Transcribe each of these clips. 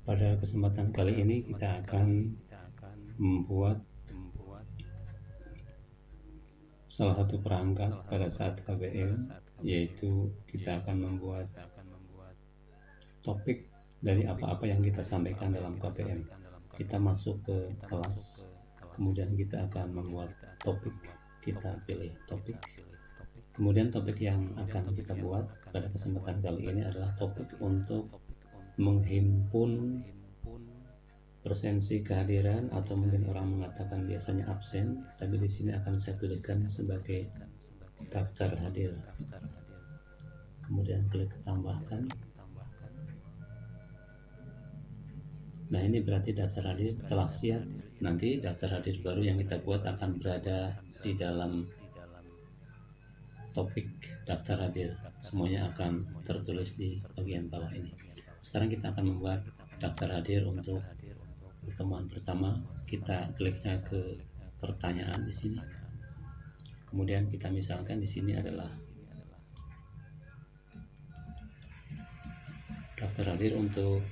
Pada kesempatan kali ini kita akan membuat salah satu perangkat pada saat KBM, yaitu kita akan membuat topik dari apa-apa yang kita sampaikan dalam KBM. Kita masuk ke kelas, kemudian kita akan membuat topik, kita pilih topik. Kemudian topik yang akan kita buat pada kesempatan kali ini adalah topik untuk menghimpun presensi kehadiran, atau mungkin orang mengatakan biasanya absen, tapi di sini akan saya tuliskan sebagai daftar hadir. Kemudian klik tambahkan. Nah, ini berarti daftar hadir telah siap. Nanti daftar hadir baru yang kita buat akan berada di dalam topik daftar hadir. Semuanya akan tertulis di bagian bawah ini. Sekarang kita akan membuat daftar hadir untuk pertemuan pertama. Kita kliknya ke pertanyaan di sini. Kemudian kita misalkan di sini adalah daftar hadir untuk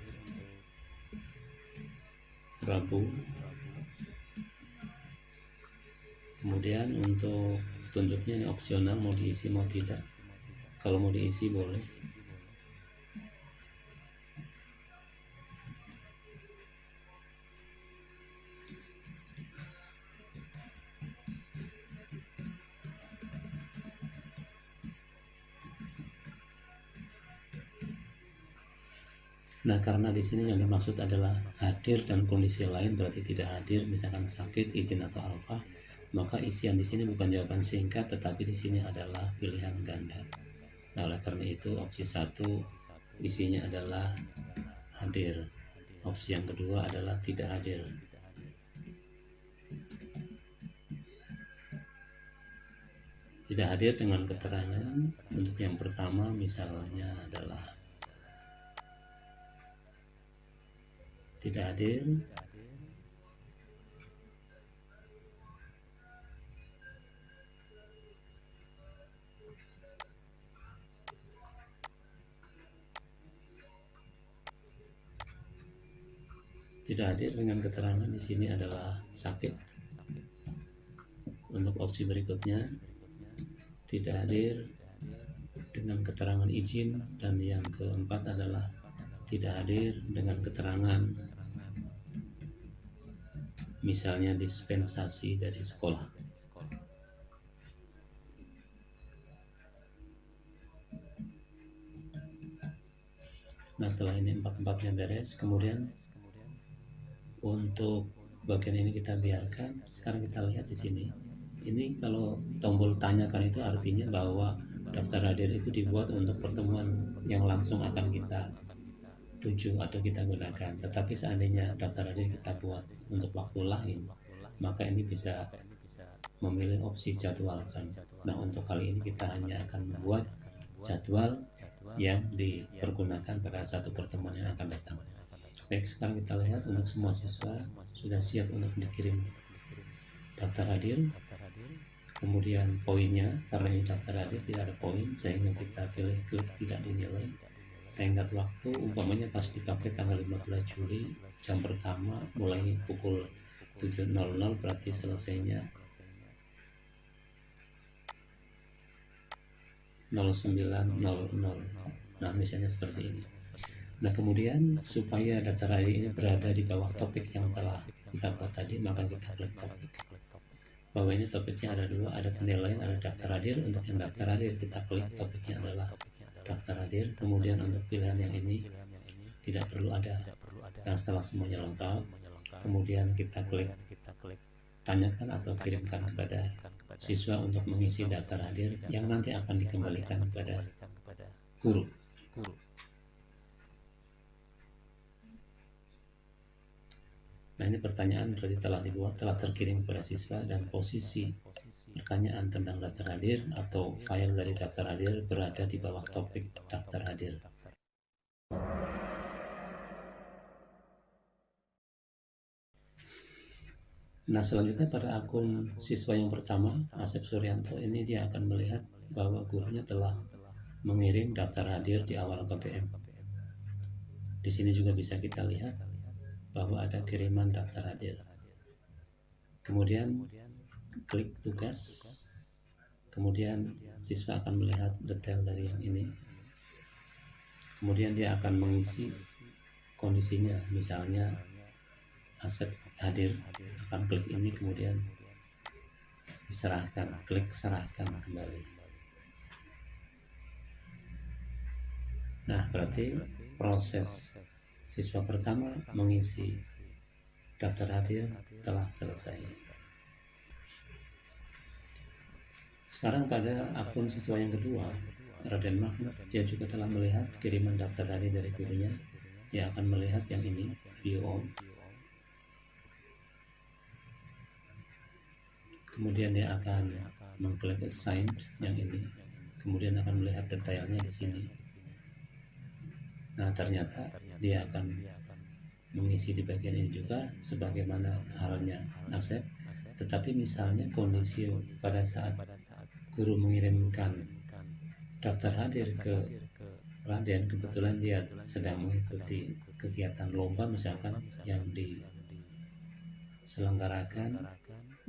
Rabu. Kemudian untuk tunjuknya ini opsional, mau diisi mau tidak. Kalau mau diisi boleh. Nah, karena di sini yang dimaksud adalah hadir dan kondisi lain, berarti tidak hadir, misalkan sakit, izin atau apa, maka isian di sini bukan jawaban singkat, tetapi di sini adalah pilihan ganda. Nah, oleh karena itu opsi 1 isinya adalah hadir. Opsi yang kedua adalah tidak hadir. Tidak hadir dengan keterangan untuk yang pertama misalnya adalah tidak hadir dengan keterangan di sini adalah sakit. Untuk opsi berikutnya tidak hadir dengan keterangan izin, dan yang keempat adalah tidak hadir dengan keterangan misalnya dispensasi dari sekolah. Nah, setelah ini empat-empatnya beres, kemudian untuk bagian ini kita biarkan. Sekarang kita lihat di sini. Ini kalau tombol tanyakan itu artinya bahwa daftar hadir itu dibuat untuk pertemuan yang langsung akan kita tuju atau kita gunakan. Tetapi seandainya daftar hadir kita buat untuk waktu lain, maka ini bisa memilih opsi jadwalkan. Nah, untuk kali ini kita hanya akan membuat jadwal yang dipergunakan pada satu pertemuan yang akan datang. Baik, sekarang kita lihat untuk semua siswa sudah siap untuk dikirim daftar hadir. Kemudian poinnya, karena ini daftar hadir tidak ada poin, sehingga kita pilih klik tidak dinilai. Tenggat waktu umpamanya pas dipakai tanggal 15 Juli, jam pertama mulai pukul 7.00, berarti selesainya 09.00. Nah, misalnya seperti ini. Nah, kemudian supaya daftar hadir ini berada di bawah topik yang telah kita buat tadi, maka kita klik topik. Bahwa ini topiknya ada dua, ada penilaian, ada daftar hadir. Untuk yang daftar hadir kita klik topiknya adalah daftar hadir. Kemudian untuk pilihan yang ini tidak perlu ada. Dan setelah semuanya lengkap, kemudian kita klik tanyakan atau kirimkan kepada siswa untuk mengisi daftar hadir yang nanti akan dikembalikan kepada guru. Nah, ini pertanyaan berarti telah dibuat, telah terkirim kepada siswa, dan posisi pertanyaan tentang daftar hadir atau file dari daftar hadir berada di bawah topik daftar hadir. Nah, selanjutnya pada akun siswa yang pertama, Asep Suryanto, ini dia akan melihat bahwa gurunya telah mengirim daftar hadir di awal KBM. Di sini juga bisa kita lihat bahwa ada kiriman daftar hadir. Kemudian klik tugas, kemudian siswa akan melihat detail dari yang ini. Kemudian dia akan mengisi kondisinya, misalnya Asep hadir, akan klik ini kemudian diserahkan, klik serahkan kembali. Nah, berarti proses siswa pertama mengisi daftar hadir telah selesai. Sekarang pada akun siswa yang kedua, Raden Mahmud, dia juga telah melihat kiriman daftar hadir dari gurunya. Dia akan melihat yang ini, view all. Kemudian dia akan mengklik assigned yang ini, kemudian akan melihat detailnya di sini. Nah, ternyata dia akan mengisi di bagian ini juga sebagaimana halnya Asep. Tetapi misalnya kondisi pada saat guru mengirimkan daftar hadir ke Raden, kebetulan dia sedang mengikuti kegiatan lomba misalkan yang diselenggarakan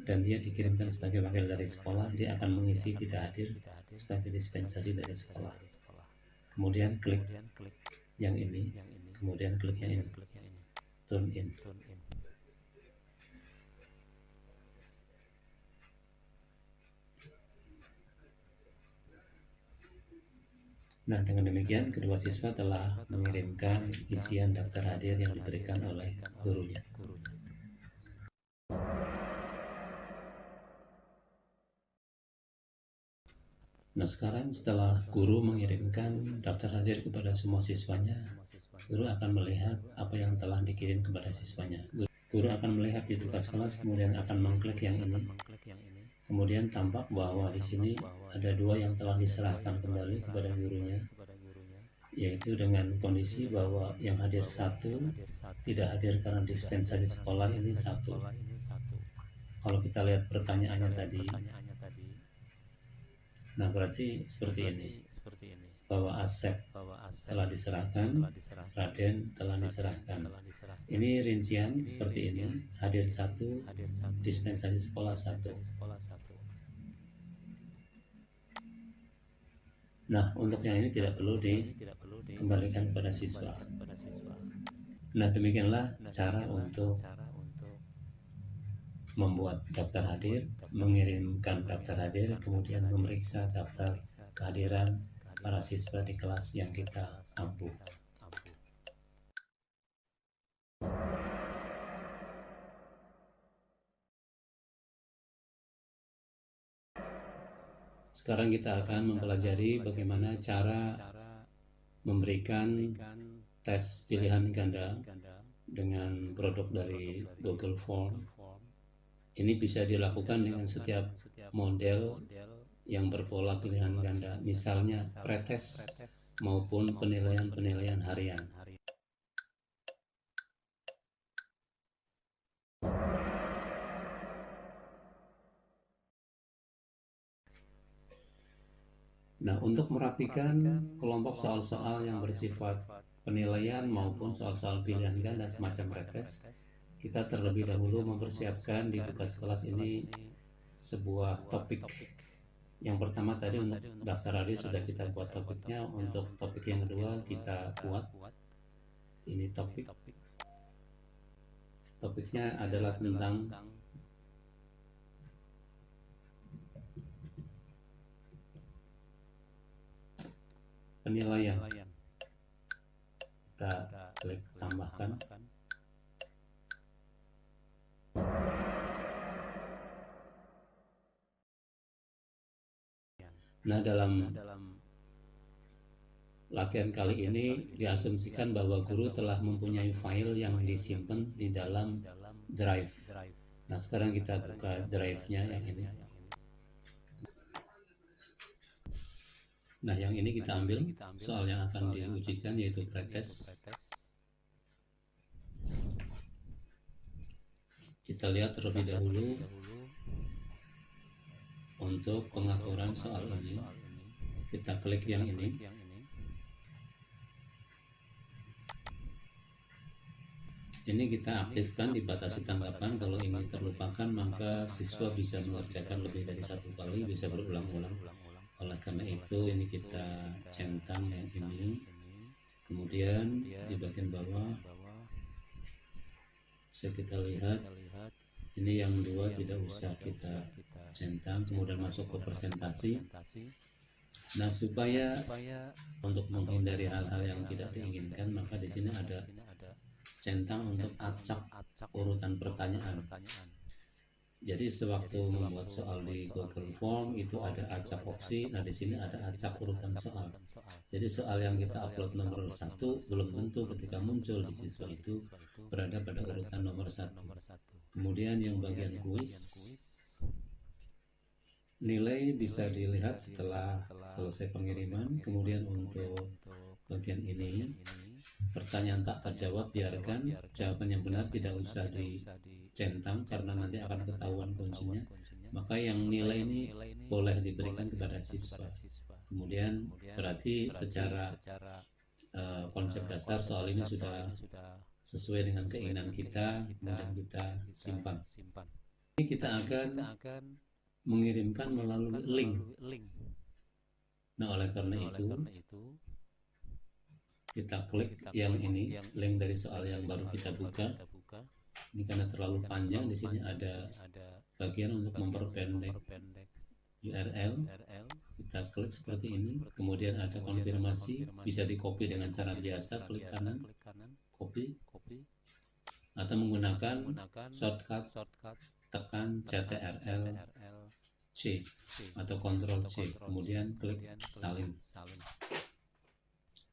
dan dia dikirimkan sebagai wakil dari sekolah, dia akan mengisi tidak hadir sebagai dispensasi dari sekolah. Kemudian klik yang ini, kemudian klik yang ini, turn in. Nah, dengan demikian kedua siswa telah mengirimkan isian daftar hadir yang diberikan oleh gurunya. Nah, sekarang setelah guru mengirimkan daftar hadir kepada semua siswanya, guru akan melihat apa yang telah dikirim kepada siswanya. Guru akan melihat di tugas kelas, kemudian akan mengklik yang ini. Kemudian tampak bahwa di sini ada dua yang telah diserahkan kembali kepada gurunya, yaitu dengan kondisi bahwa yang hadir satu tidak hadir karena dispensasi sekolah ini satu. Kalau kita lihat pertanyaannya tadi, nah berarti seperti ini, bahwa Asep telah diserahkan, Raden telah diserahkan. Ini rincian seperti ini, hadir satu, dispensasi sekolah satu. Nah, untuk yang ini tidak perlu dikembalikan kepada siswa. Nah, demikianlah cara untuk membuat daftar hadir, mengirimkan daftar hadir, kemudian memeriksa daftar kehadiran para siswa di kelas yang kita ampuh. Sekarang kita akan mempelajari bagaimana cara memberikan tes pilihan ganda dengan produk dari Google Form. Ini bisa dilakukan dengan setiap model yang berpola pilihan ganda, misalnya pretest maupun penilaian-penilaian harian. Nah, untuk merapikan kelompok soal-soal yang bersifat penilaian maupun soal-soal pilihan ganda semacam pretest, kita terlebih dahulu mempersiapkan di tugas kelas ini sebuah topik. Yang pertama tadi untuk daftar hadir sudah kita buat topiknya. Untuk topik yang kedua kita buat ini topik. Topiknya adalah tentang penilaian. Kita klik tambahkan. Nah, dalam latihan kali ini diasumsikan bahwa guru telah mempunyai file yang disimpan di dalam drive. Nah, sekarang kita buka drive-nya yang ini. Nah, yang ini kita ambil soal yang akan diujikan, yaitu pretest. Kita lihat terlebih dahulu untuk pengaturan soal ini. Kita klik yang ini. Ini kita aktifkan dibatasi tanggapan. Kalau ini terlupakan maka siswa bisa mengerjakan lebih dari satu kali, bisa berulang-ulang. Oleh karena itu ini kita centang yang ini. Kemudian di bagian bawah bisa kita lihat ini yang dua tidak usah kita centang. Kemudian masuk ke presentasi. Nah, supaya untuk menghindari hal-hal yang tidak diinginkan, maka di sini ada centang untuk acak urutan pertanyaan. Jadi sewaktu membuat soal di Google Form itu ada acak opsi. Nah, di sini ada acak urutan soal. Jadi soal yang kita upload nomor 1 belum tentu ketika muncul di siswa itu berada pada urutan nomor 1. Kemudian yang bagian kuis, nilai bisa dilihat setelah selesai pengiriman. Kemudian untuk bagian ini, pertanyaan tak terjawab biarkan, jawaban yang benar tidak usah dicentang karena nanti akan ketahuan kuncinya. Maka yang nilai ini boleh diberikan kepada siswa. Kemudian berarti secara konsep dasar soal ini sudah sesuai dengan keinginan kita, kemudian kita simpan. Ini kita akan mengirimkan melalui link. Nah, oleh karena itu kita klik yang ini, link dari soal yang baru kita buka. Ini karena terlalu panjang, di sini ada bagian untuk memperpendek URL. Kita klik seperti ini, kemudian ada konfirmasi, bisa di copy dengan cara biasa, klik kanan, copy, atau menggunakan shortcut tekan CTRL C atau Ctrl C, kemudian klik salin.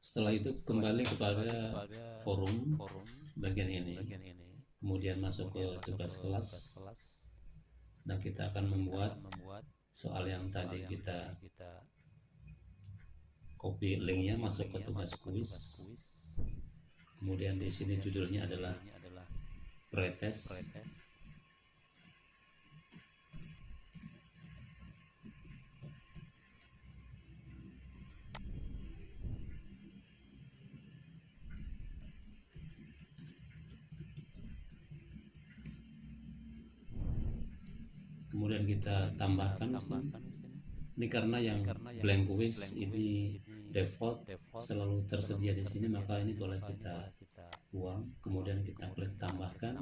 Setelah itu kembali kepada forum bagian ini, kemudian masuk ke tugas kelas. Nah, kita akan membuat soal yang tadi kita copy linknya, masuk ke tugas kuis. Kemudian di sini judulnya adalah pretest. Kemudian kita tambahkan di sini. Ini karena yang blank quiz ini default selalu tersedia di sini, maka ini boleh kita buang. Kemudian kita klik tambahkan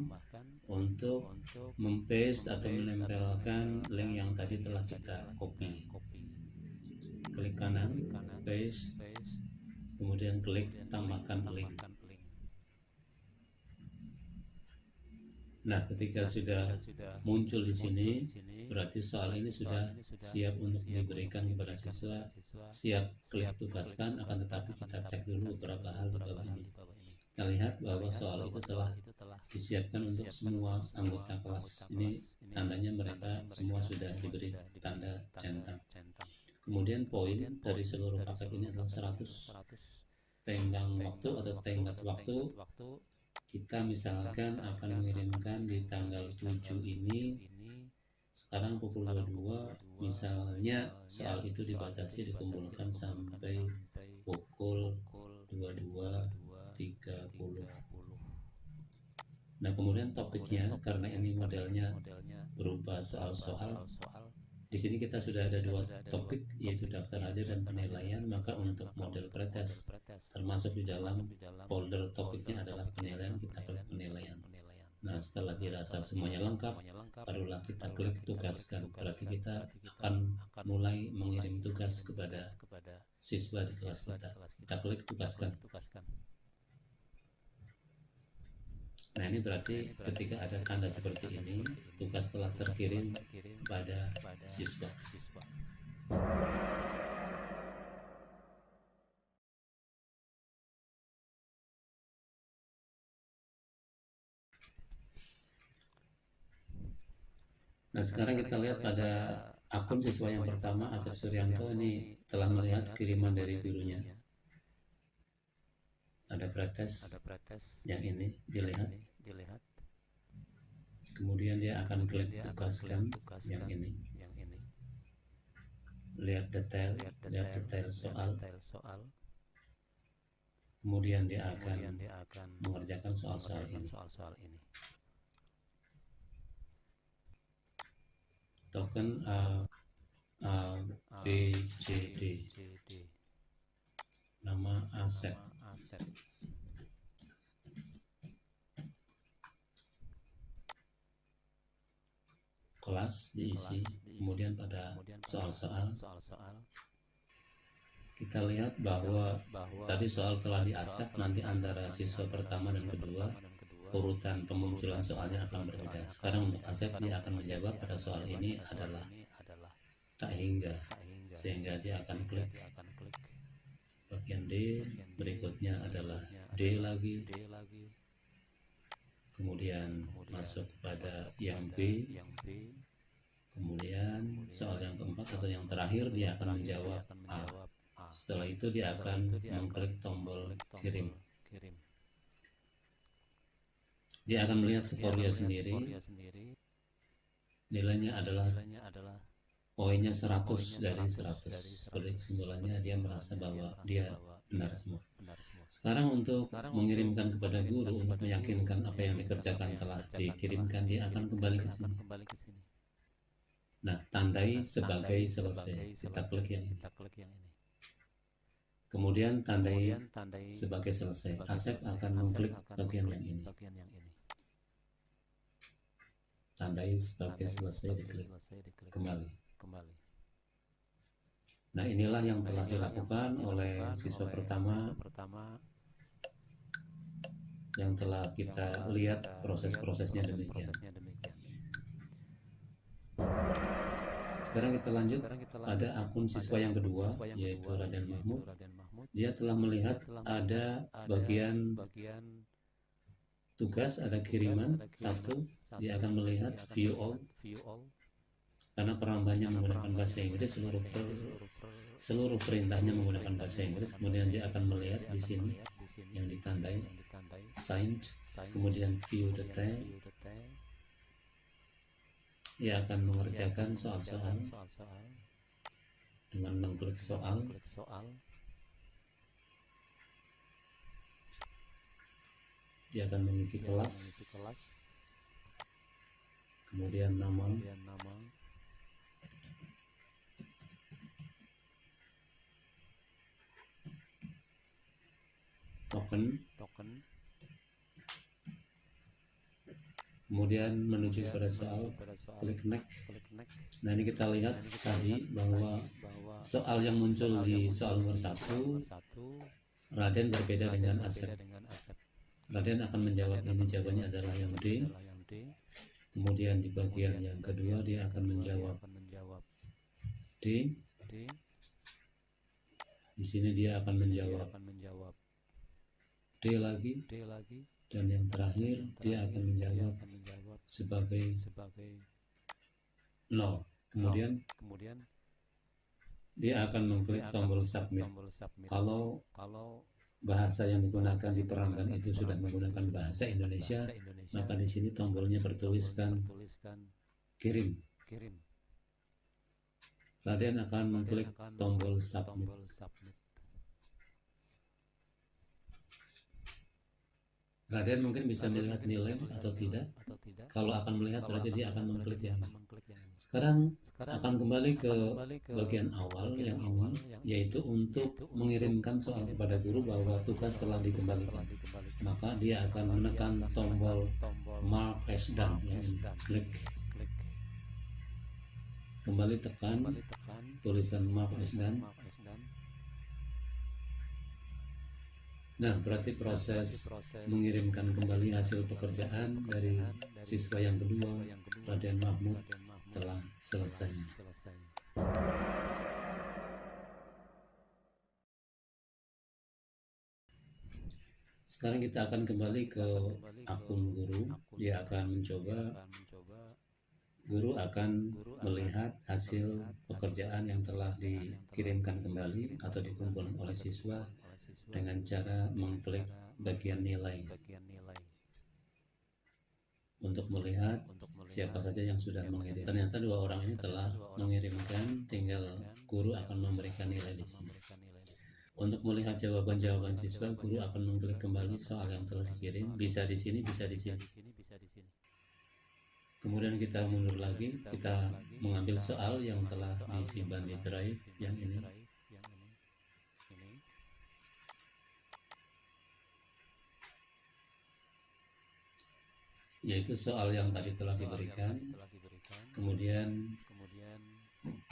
untuk mempaste atau menempelkan link yang tadi telah kita copy. Klik kanan, paste, kemudian klik tambahkan link. Nah, ketika sudah muncul di sini, berarti soal ini sudah siap untuk diberikan kepada siswa, siap klik tugaskan. Akan tetapi kita cek dulu beberapa hal di bawah ini. Kita lihat bahwa soal itu telah disiapkan untuk semua anggota kelas. Ini tandanya mereka semua sudah diberi tanda centang. Kemudian poin dari seluruh paket ini adalah 100 tenggang waktu atau tenggat waktu. Kita misalkan akan mengirimkan di tanggal 7 ini, sekarang pukul 22, misalnya soal itu dibatasi dikumpulkan sampai pukul 22.30. Nah, kemudian topiknya, karena ini modelnya berupa soal-soal, di sini kita sudah ada dua topik, yaitu daftar hadir dan penilaian. Maka untuk model pretest termasuk di dalam folder topiknya adalah penilaian, kita klik penilaian. Nah, setelah dirasa semuanya lengkap, barulah kita klik tugaskan. Berarti kita akan mulai mengirim tugas kepada siswa di kelas kita. Kita klik tugaskan. Nah, ini berarti ketika ada tanda seperti ini, tugas telah terkirim pada siswa. Nah, sekarang kita lihat pada akun siswa yang pertama, Asep Suryanto, ini telah melihat kiriman dari gurunya. Ada pretest yang ini dilihat. Kemudian dia akan klik tugaskan yang ini. Lihat detail soal. kemudian dia akan mengerjakan soal-soal ini. Token A, B, C, D, nama aset. Kelas diisi, kemudian pada soal-soal kita lihat bahwa tadi soal telah diacak, nanti antara siswa pertama dan kedua urutan pemunculan soalnya akan berbeda. Sekarang untuk Asep, dia akan menjawab pada soal ini adalah tak hingga, sehingga dia akan klik bagian D. Berikutnya adalah D lagi, kemudian masuk pada yang B, kemudian soal yang keempat atau yang terakhir dia akan menjawab A. Setelah itu dia akan mengklik tombol kirim. Dia akan melihat skor dia sendiri, nilainya adalah poinnya 100 dari 100. Seperti kesimpulannya, dia merasa bahwa dia benar semua. Sekarang untuk mengirimkan kepada guru, untuk meyakinkan apa yang dikerjakan telah dikirimkan, dia akan kembali ke sini. Nah, tandai sebagai selesai. Kita klik yang ini. Kemudian tandai sebagai selesai. Asep akan mengklik bagian yang ini. Tandai sebagai selesai, diklik kembali. Nah, inilah yang telah dilakukan oleh siswa pertama, yang telah kita lihat proses-prosesnya demikian. Sekarang kita lanjut pada akun siswa yang kedua, yaitu Raden Mahmud. Dia telah melihat ada bagian tugas, ada kiriman satu. Dia akan melihat view all, karena penambahnya menggunakan bahasa Inggris, seluruh perintahnya menggunakan bahasa Inggris. Kemudian dia akan melihat di sini yang ditandai signed, kemudian view detail. Dia akan mengerjakan soal-soal dengan mengklik soal. Dia akan mengisi kelas, kemudian nama, token, kemudian menuju pada soal, klik next. Nah, ini kita lihat tadi bahwa soal yang muncul di soal nomor 1, Raden berbeda dengan Asep. Raden akan menjawab ini, jawabannya adalah yang D. Kemudian di bagian yang kedua dia akan menjawab D. Di sini dia akan menjawab D lagi. Dan yang terakhir dia akan menjawab sebagai 0. Kemudian dia akan mengklik tombol submit. Kalau bahasa yang digunakan di Peramban itu sudah menggunakan bahasa Indonesia, maka di sini tombolnya bertuliskan kirim. Raden akan mengklik tombol submit. Raden mungkin bisa melihat nilai atau tidak. Kalau akan melihat, berarti dia akan mengklik yang ini. Sekarang akan kembali ke bagian awal yang ini, yaitu untuk mengirimkan soal kepada guru bahwa tugas telah dikembalikan. Maka dia akan menekan tombol mark as done yang ini. Klik. Kembali tekan tulisan mark as done. Nah, berarti proses mengirimkan kembali hasil pekerjaan dari siswa yang kedua, Raden Mahmud, telah selesai. Sekarang kita akan kembali ke akun guru. Dia akan mencoba, guru akan melihat hasil pekerjaan yang telah dikirimkan kembali atau dikumpulkan oleh siswa dengan cara mengklik bagian nilai untuk melihat siapa saja yang sudah mengirim. Ternyata 2 orang ini telah mengirimkan, tinggal guru akan memberikan nilai di sini. Untuk melihat jawaban-jawaban siswa, guru akan mengklik kembali soal yang telah dikirim, bisa di sini, bisa di sini. Kemudian kita mundur lagi, kita mengambil soal yang telah disimpan di drive yang ini. Yaitu soal yang tadi telah diberikan. Kemudian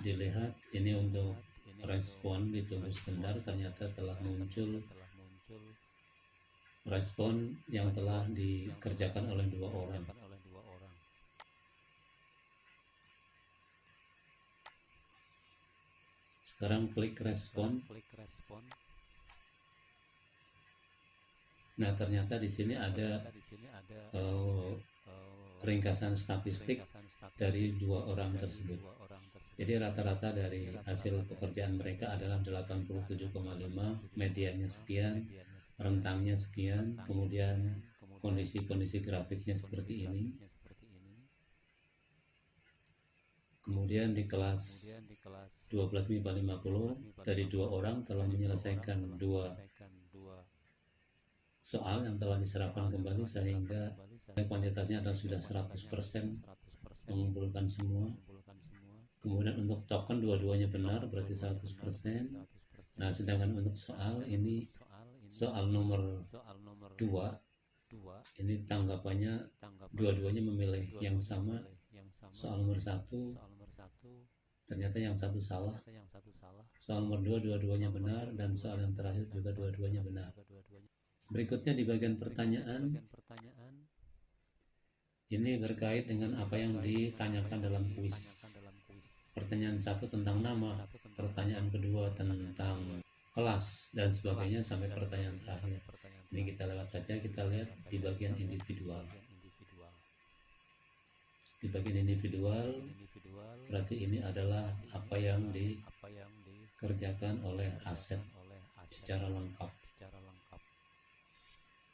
dilihat ini untuk respon, ditunggu sebentar, ternyata telah muncul respon yang telah dikerjakan oleh 2 orang. Sekarang klik respon. Nah, ternyata di sini ada ringkasan statistik dari 2 orang tersebut. Jadi rata-rata dari hasil pekerjaan mereka adalah 87,5, mediannya sekian, rentangnya sekian, kemudian kondisi-kondisi grafiknya seperti ini. Kemudian di kelas 12 MIPA 50 dari 2 orang telah menyelesaikan 2 soal yang telah diserahkan kembali, sehingga kuantitasnya adalah sudah 100% mengumpulkan semua. Kemudian untuk token dua-duanya benar, berarti 100%. Nah, sedangkan untuk soal ini, soal nomor 2 ini tanggapannya dua-duanya memilih yang sama. Soal nomor 1 ternyata yang satu salah. Soal nomor 2 dua-duanya benar, dan soal yang terakhir juga dua-duanya benar. Berikutnya di bagian pertanyaan, ini berkait dengan apa yang ditanyakan dalam kuis. Pertanyaan 1 tentang nama, pertanyaan kedua tentang kelas, dan sebagainya sampai pertanyaan terakhir. Ini kita lewat saja, kita lihat di bagian individual. Di bagian individual, berarti ini adalah apa yang dikerjakan oleh Asep secara lengkap.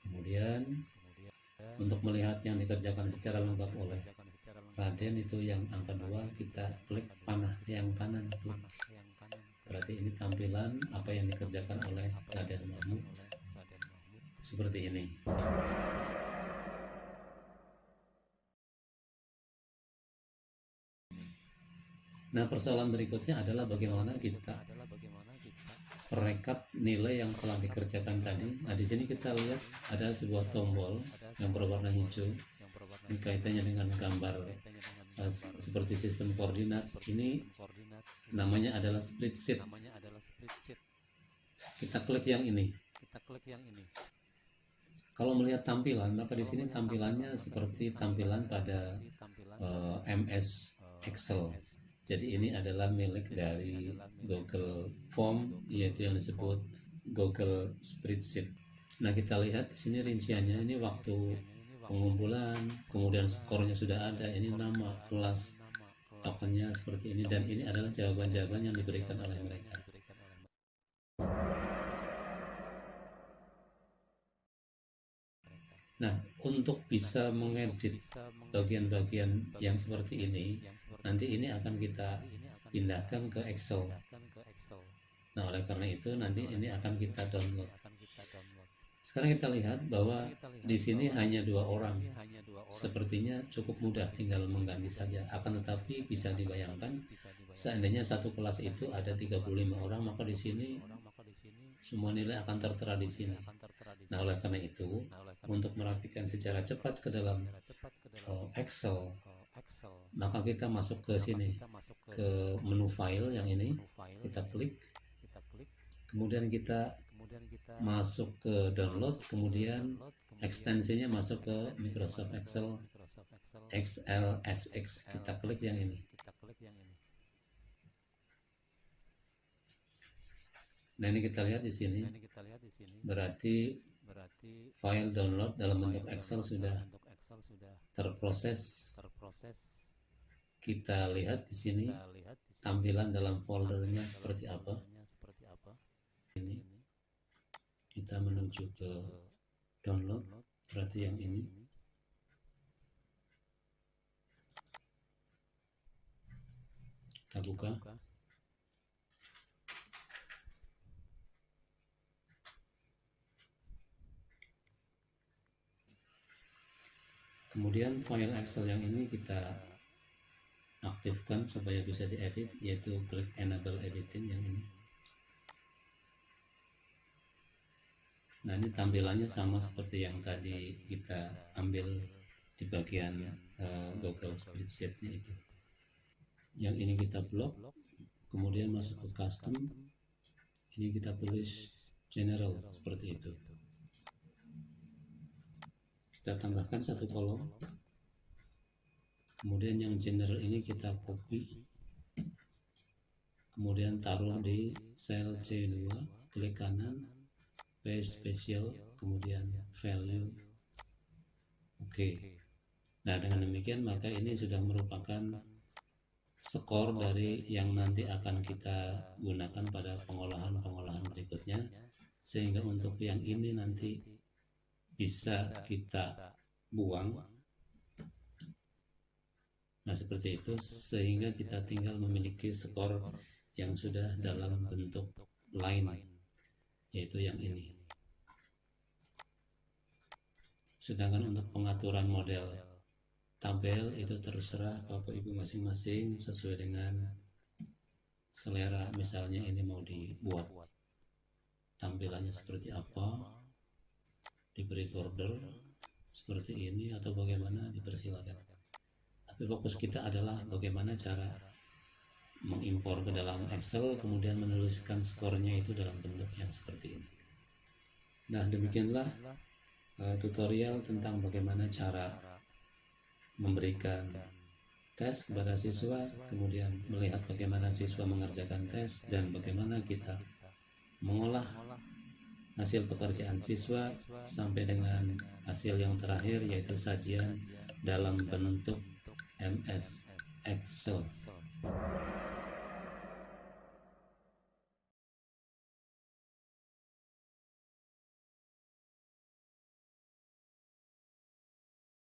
Kemudian untuk melihat yang dikerjakan secara lengkap oleh Raden, itu yang angka 2, kita klik panah yang kanan, klik. Berarti ini tampilan apa yang dikerjakan oleh Raden Mahmud seperti ini. Nah, persoalan berikutnya adalah bagaimana kita rekap nilai yang telah dikerjakan tadi. Nah, di sini kita lihat ada sebuah tombol yang berwarna hijau. Ini kaitannya dengan gambar seperti sistem koordinat. Ini namanya adalah spreadsheet. Kita klik yang ini. Kalau melihat tampilan, maka di sini tampilannya seperti tampilan pada MS Excel. Jadi ini adalah milik dari Google Form, yaitu yang disebut Google Spreadsheet. Nah, kita lihat di sini rinciannya, ini waktu pengumpulan, kemudian skornya sudah ada, ini nama, kelas, tokennya seperti ini, dan ini adalah jawaban-jawaban yang diberikan oleh mereka. Nah, untuk bisa mengedit bagian-bagian yang seperti ini, nanti ini akan kita pindahkan ke Excel. Nah, oleh karena itu nanti ini akan kita download. Sekarang kita lihat bahwa di sini hanya 2 orang. Sepertinya cukup mudah, tinggal mengganti saja. Akan tetapi bisa dibayangkan, seandainya satu kelas itu ada 35 orang, maka di sini semua nilai akan tertera di sini. Nah, oleh karena itu, untuk merapikan secara cepat ke dalam Excel, maka kita masuk ke sini, ke menu file yang ini, kita klik, kemudian kita masuk ke download, kemudian ekstensinya masuk ke Microsoft Excel XLSX, kita klik yang ini. Nah, ini kita lihat di sini, berarti file download dalam bentuk Excel sudah terproses. Kita lihat di sini tampilan dalam foldernya seperti apa. Ini kita menuju ke download, berarti yang ini. Kita buka. Kemudian file Excel yang ini kita aktifkan supaya bisa diedit, yaitu klik enable editing yang ini. Nah, ini tampilannya sama seperti yang tadi kita ambil di bagian Google Spreadsheet-nya itu. Yang ini kita blok, kemudian masuk ke custom, ini kita tulis general seperti itu. Kita tambahkan satu kolom, kemudian yang general ini kita copy, kemudian taruh di cell C2, klik kanan, paste special, kemudian value. Oke. Nah, dengan demikian maka ini sudah merupakan skor dari yang nanti akan kita gunakan pada pengolahan berikutnya, sehingga untuk yang ini nanti bisa kita buang. Nah, seperti itu, sehingga kita tinggal memiliki skor yang sudah dalam bentuk line, yaitu yang ini. Sedangkan untuk pengaturan model tabel itu terserah Bapak Ibu masing-masing sesuai dengan selera. Misalnya ini mau dibuat tampilannya seperti apa, diberi border seperti ini atau bagaimana, dipersilakan. Tapi fokus kita adalah bagaimana cara mengimpor ke dalam Excel, kemudian menuliskan skornya itu dalam bentuk yang seperti ini. Nah, demikianlah tutorial tentang bagaimana cara memberikan tes kepada siswa, kemudian melihat bagaimana siswa mengerjakan tes, dan bagaimana kita mengolah hasil pekerjaan siswa sampai dengan hasil yang terakhir, yaitu sajian dalam bentuk MS Excel.